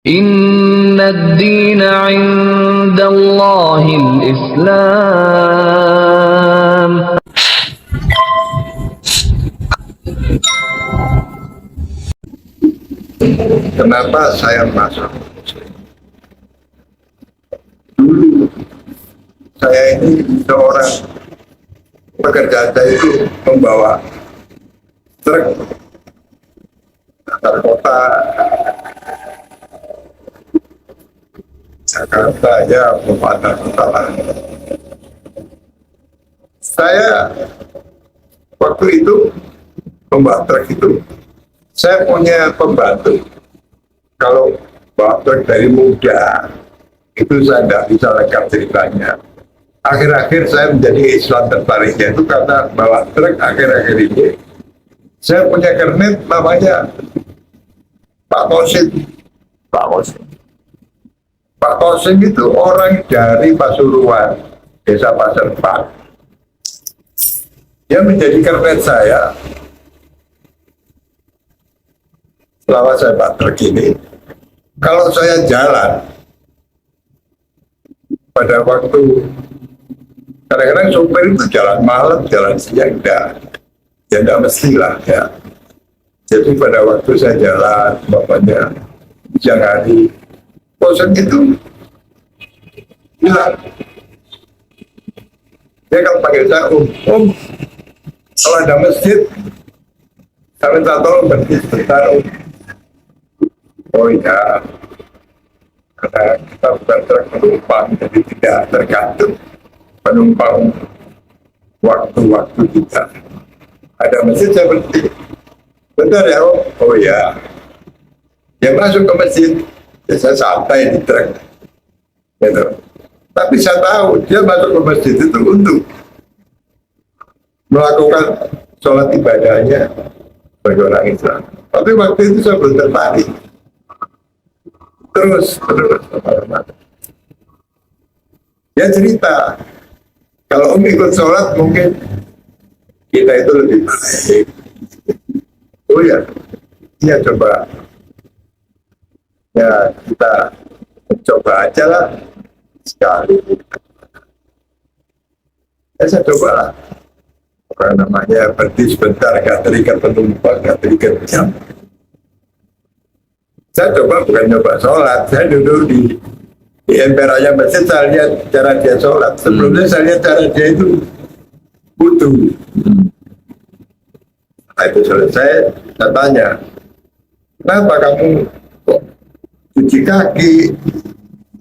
إن الدين عند الله الإسلام. Kenapa saya masuk? Dulu saya ini seorang pekerjaan saya itu membawa truk antar kota Jakarta ya antar kota lain. Saya waktu itu membawa truk itu saya punya pembantu. Kalau bawa truk dari muda itu saya tidak bisa lengkap ceritanya. Akhir-akhir saya menjadi Islam tertariknya itu karena bawa truk akhir-akhir ini. Saya punya kernet namanya Pak Kosin. Pak Kosin. Pak Kosin itu orang dari Pasuruan, Desa Pasar Pak. Dia menjadi kernet saya selama saya Pak truk ini. Kalau saya jalan pada waktu kadang-kadang sopir itu jalan malam, jalan siang, tidak mestilah ya. Jadi pada waktu saya jalan, bapaknya siang hari, bosan itu bilang, dia kalau panggil saya, om, kalau ada masjid, saya minta tolong berhenti sebentar, om. Oh iya, karena kita bukan truk penumpang, jadi tidak tergantung penumpang waktu-waktu kita. Ada masjid saya berhenti. Bentar ya om. Oh ya. Dia masuk ke masjid, ya saya santai di truk. Gitu. Tapi saya tahu dia masuk ke masjid itu untuk melakukan sholat ibadahnya bagi orang Islam. Tapi waktu itu saya belum tertarik. Terus dia cerita, kalau om ikut sholat mungkin kita itu lebih baik. Oh ya, dia coba. Ya kita coba aja lah sekali. Ya saya coba lah. Apa namanya, berhenti sebentar, gak terikat penumpang, gak terikat jam. Saya coba bukan nyoba sholat, saya duduk di emper aja masjid, saya lihat cara dia sholat. Sebelumnya saya lihat cara dia itu wudu. Nah, itu selesai, saya tanya, kenapa kamu kok cuci kaki,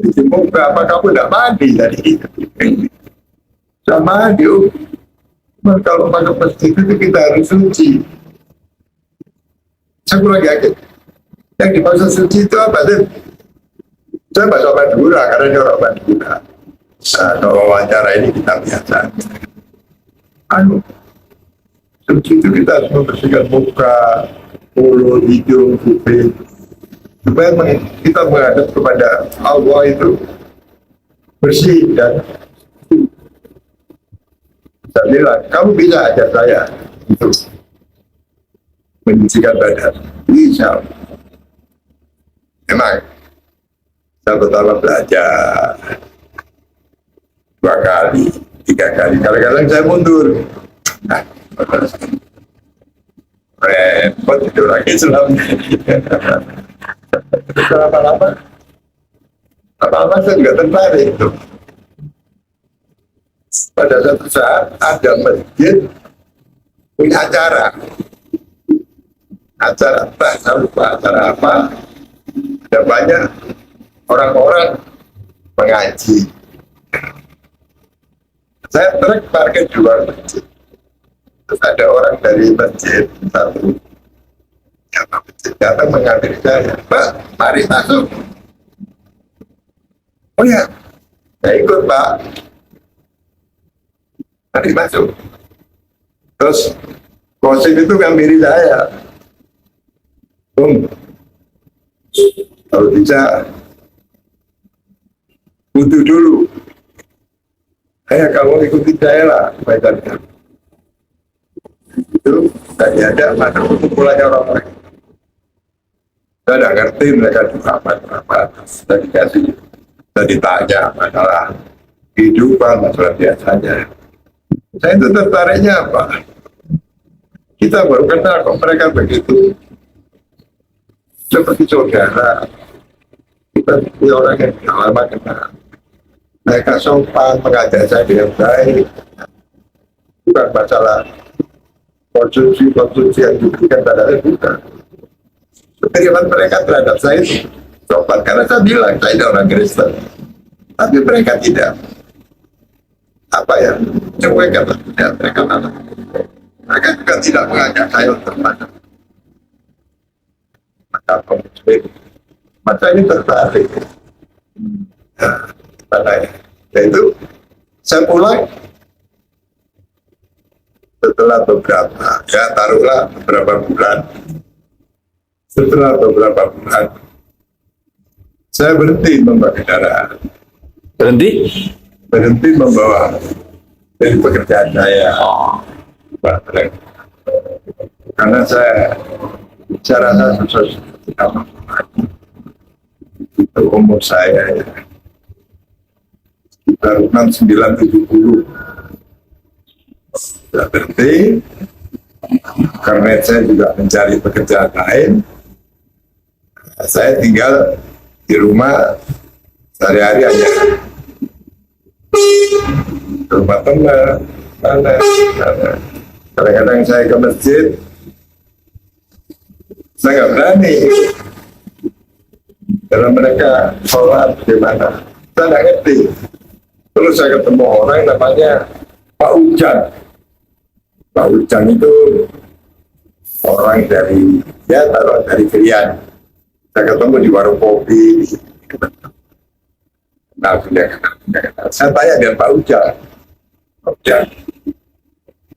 cuci muka, apa kamu tidak mandi tadi? Saya mandi, kalau pakai masjid itu kita harus suci. Saya kurang yakin. Yang dimaksud suci itu apa sih? Saya bahasa Madura karena dia orang Madura. Nah, kalau wawancara ini kita biasa. Suci itu kita harus membersihkan muka, mulut, hidung, kuping, supaya kita menghadap kepada Allah itu bersih. Dan saya bilang, kamu bisa ajar saya untuk menyucikan badan. Bisa. Memang saya pertama belajar 2 kali, 3 kali. Kadang-kadang saya mundur. Nah, repot itu lagi Islamnya. Lama-lama saya juga tertarik itu. Pada satu saat ada masjid punya acara apa, saya lupa acara apa. Ada banyak orang-orang mengaji. Saya truk parkir di luar masjid. Terus ada orang dari masjid satu yang masjid datang mengambil saya. Pak, mari masuk. Oh ya, saya ikut Pak. Mari masuk. Terus Kosin itu ngambil saya. Kalau bisa butuh dulu. Kamu ikuti saya lah, baiknya. Itu tadi ada mana kumpulannya orang-orang. Saya tidak ngerti mereka di apa. Saya dikasih, saya ditanya masalah kehidupan, masalah biasanya. Saya itu tertariknya apa? Kita baru kenal kok, mereka begitu seperti saudara. Kita punya orang yang lama kenal. Mereka sopan, mengajak saya dengan baik. Bukan masalah konsumsi yang diberikan pada saya, bukan. Penerimaan mereka terhadap saya sopan, karena saya bilang saya ini orang Kristen. Tapi mereka tidak. Apa ya? Cuekan lah, mereka mana? Mereka juga tidak mengajak saya untuk mana. Maka muslim, maka ini tertarik. Nah, itu saya pulang setelah beberapa, ya taruhlah beberapa bulan. Setelah beberapa bulan, saya berhenti membawa kendaraan. Berhenti membawa dari pekerjaan saya. Karena saya rasa sesuatu itu umur saya ya. Sekitar 69-70. Saya berhenti karena saya juga mencari pekerjaan lain. Saya tinggal di rumah sehari-hari aja. Rumah teman, mana. Kadang-kadang saya ke masjid, saya nggak berani. Karena mereka sholat di mana, saya nggak ngerti. Terus saya ketemu orang namanya Pak Ujang. Pak Ujang itu orang dari, ya taruh dari Krian. Saya ketemu di warung kopi. Nah, saya tanya dengan Pak Ujang. Pak Ujang,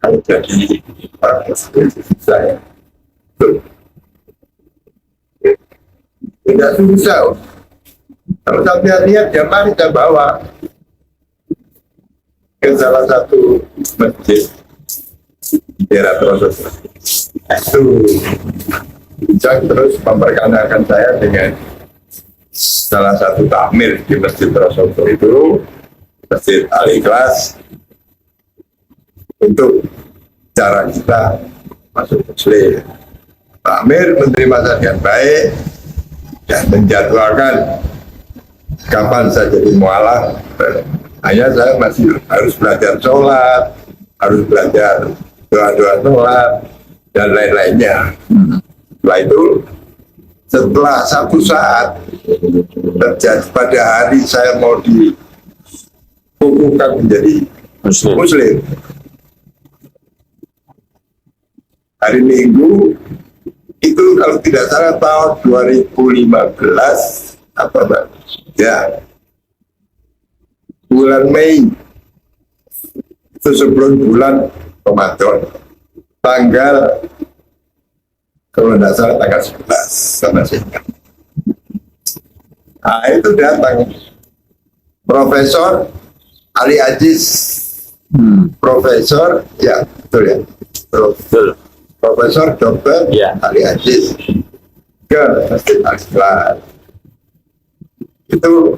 kalau jadi orang saya, tidak susah. Kalau sampai lihat, ya mari kita bawa ke salah satu masjid di daerah Trosodo. Itu Ujang terus memperkenalkan saya dengan salah satu takmir di Masjid Trosodo itu, Masjid Al-Ikhlas, untuk cara kita masuk muslim. Takmir menerima saya dengan baik dan menjadwalkan kapan saya jadi mualaf. Hanya saya masih harus belajar sholat, harus belajar doa-doa sholat, dan lain-lainnya. Setelah itu, setelah satu saat terjadi pada hari saya mau dikukuhkan menjadi muslim. Hari Minggu itu kalau tidak salah tahun 2015 apa Pak? Ya, bulan Mei itu sebelum bulan Ramadan, tanggal kalau tidak salah tanggal 11 sama saya. Nah, itu datang Profesor Ali Aziz, Profesor, ya betul ya, betul. Profesor Dr. Ya. Ali Aziz ke Masjid Al-Ikhlas. Itu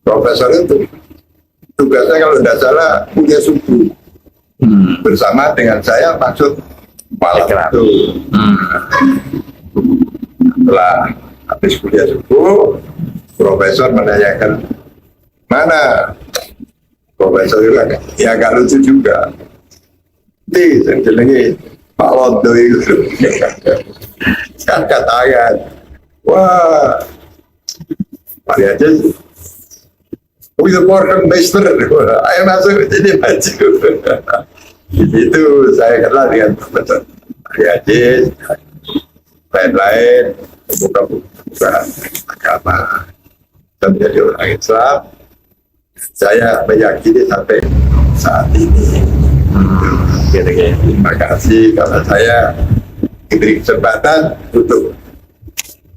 profesor itu tugasnya kalau tidak salah punya subuh bersama dengan saya maksud malam itu. Setelah habis kuliah subuh, profesor menanyakan mana profesor itu ya agak lucu juga. Di lagi Pak Londo itu angkat tangan, wah Pak Aziz, with the Morgan Meister, ayo masuk jadi maju. Itu saya kenal dengan Profesor Pak Aziz, lain-lain, buka agama, dan menjadi orang Islam. Saya meyakini sampai saat ini. Terima kasih karena saya diberi kesempatan untuk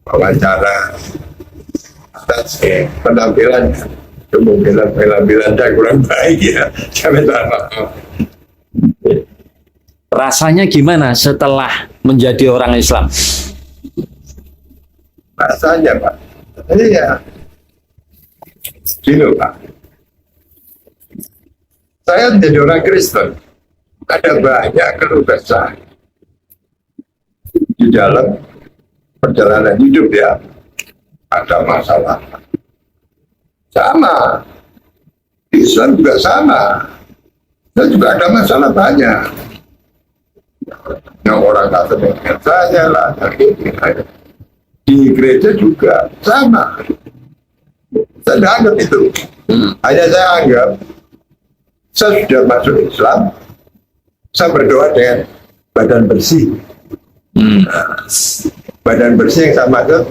wawancara atas penampilan, kemungkinan penampilannya kurang baik ya. Saya minta maaf. Rasanya gimana setelah menjadi orang Islam? Rasanya Pak, iya, gini Pak, saya menjadi orang Kristen, ada banyak keluh kesah di dalam perjalanan hidup ya, ada masalah. Sama, Islam juga sama. Saya juga ada masalah banyak. Yang orang kata dengan saya lah, di gereja juga sama. Saya tidak anggap itu. Hanya saya anggap saya sudah masuk Islam, saya berdoa dengan badan bersih. Badan bersih yang saya maksud,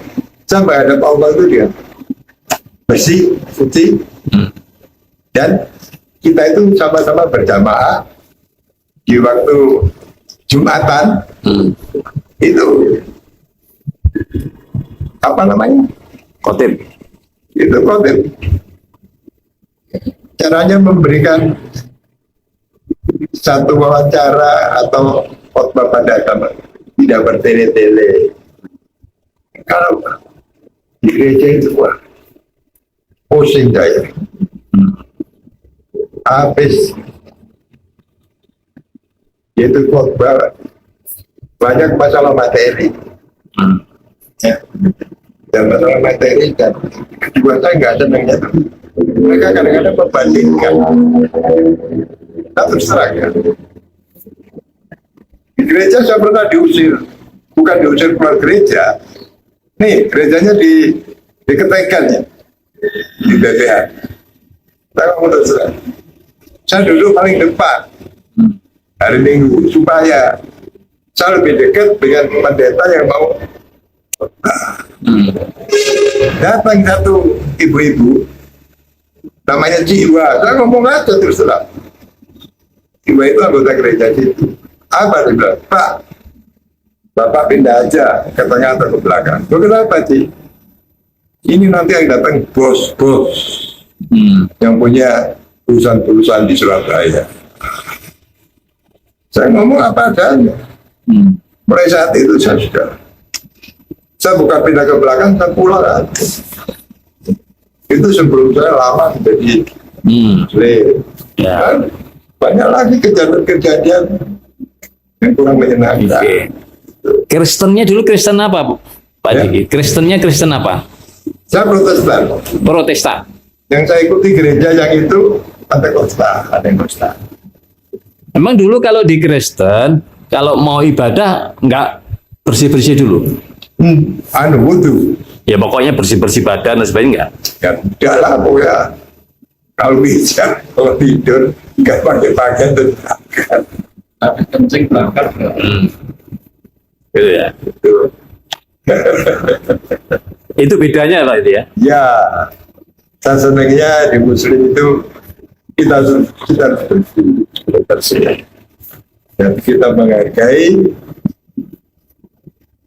saya menghadap Allah itu dia bersih, suci, dan kita itu sama-sama berjamaah di waktu Jumatan. Itu apa namanya? Khotib. Itu khotib. Caranya memberikan satu wawancara atau khotbah pada agama, tidak bertele-tele. Kalau di gereja itu wah, pusing saya. Habis itu khotbah banyak masalah materi. Ya. Dan masalah materi dan kedua saya nggak senangnya tuh. Mereka kadang-kadang membandingkan. Nah, terus terang ya. Di gereja saya pernah diusir, bukan diusir keluar gereja. Nih gerejanya diketekan ya, di BPH. Saya ngomong terus terang. Saya duduk paling depan hari Minggu supaya saya lebih dekat dengan pendeta yang mau. Datang satu ibu-ibu namanya Jiwa, saya ngomong aja terus terang. Jiwa itu anggota gereja situ. Apa dia bilang? Pak, Bapak pindah aja ke tengah atau ke belakang. Loh, kenapa Ci? Ini nanti yang datang bos-bos yang punya perusahaan-perusahaan di Surabaya. Saya ngomong apa adanya. Mulai saat itu saya bukan pindah ke belakang, saya pulang aja. Itu sebelum saya lama jadi muslim. Dan banyak lagi kejadian-kejadian yang kurang menyenangkan. Okay. Kristennya dulu Kristen apa, Pak Ya. Diki? Kristennya Kristen apa? Saya Protestan. Protestan. Yang saya ikuti gereja yang itu Pentakosta. Emang dulu kalau di Kristen, kalau mau ibadah nggak bersih-bersih dulu? Wudhu. Ya pokoknya bersih-bersih badan dan sebagainya nggak? Ya tidak lah pokoknya. Kalau bisa, kalau tidur nggak pakai pakaian tetapkan. Tapi kencing banget. Gitu ya. Itu. Itu bedanya Pak itu ya? Ya, saya senangnya di Muslim itu kita bersih dan kita menghargai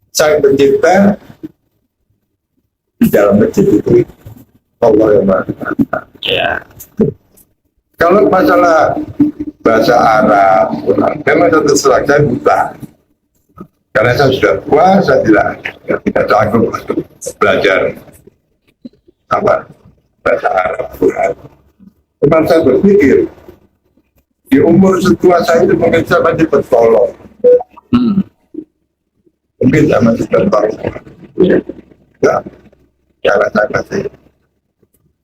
Sang Pencipta di dalam masjid itu Allah yang Maha Kuasa. Ya. Kalau masalah bahasa Arab, memang satu selak saya buta. Karena saya sudah tua, saya tidak sanggup untuk belajar apa bahasa Arab Quran. Memang saya berpikir di umur setua saya itu mungkin saya masih tertolong. Mungkin saya masih tertolong. Ya, karena saya masih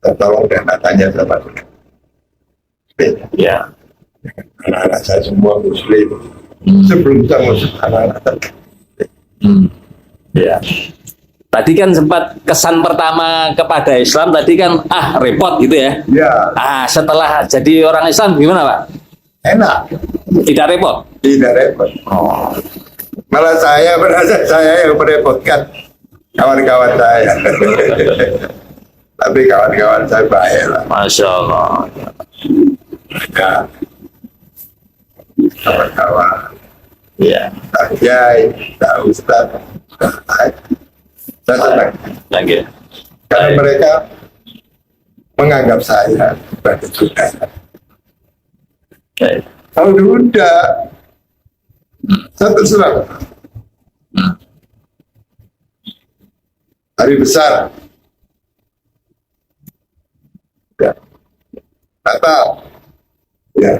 tertolong dan katanya saya masih. Ya. Anak-anak saya semua Muslim. Sebelum saya Muslim, anak-anak saya. Ya. Tadi kan sempat kesan pertama kepada Islam tadi kan repot gitu ya. Ya, Setelah jadi orang Islam gimana Pak? enak. Tidak repot. Tidak repot. Oh. Malah saya merasa saya yang merepotkan kawan-kawan saya. Tapi kawan-kawan saya baik lah. Masya Allah. Ya. Kawan-kawan. Ya. Tak Kiai, tak Ustaz. Saya senang. Thank you. Karena mereka menganggap saya sebagai saudara. Okay. Kalau dulu enggak, saya terserah. hari besar. Ya. Natal. Ya.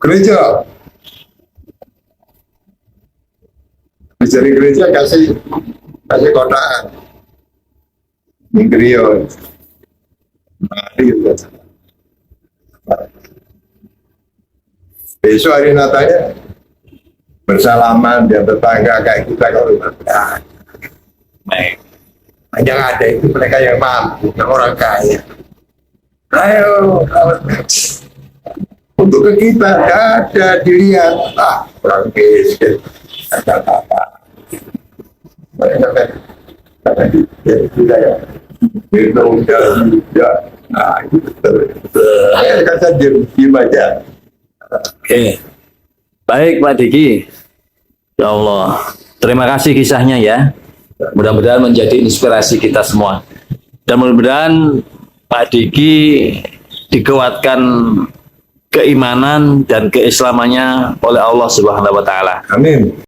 Gereja. Di gereja kasih kotaan. Mingkrion. Mari gitu. Besok hari Natalnya bersalaman dan tetangga kayak kita kalau baik. Yang ada itu mereka yang mampu, yang orang kaya. Ayo, untuk ke kita ada dilihat orang miskin, ada apa? Mereka kata kita ya, minum ya, itu betul. Kata diam aja. Oke. Baik Pak Diki. Ya Allah. Terima kasih kisahnya ya. Mudah-mudahan menjadi inspirasi kita semua. Dan mudah-mudahan Pak Diki dikuatkan keimanan dan keislamannya oleh Allah Subhanahu wa taala. Amin.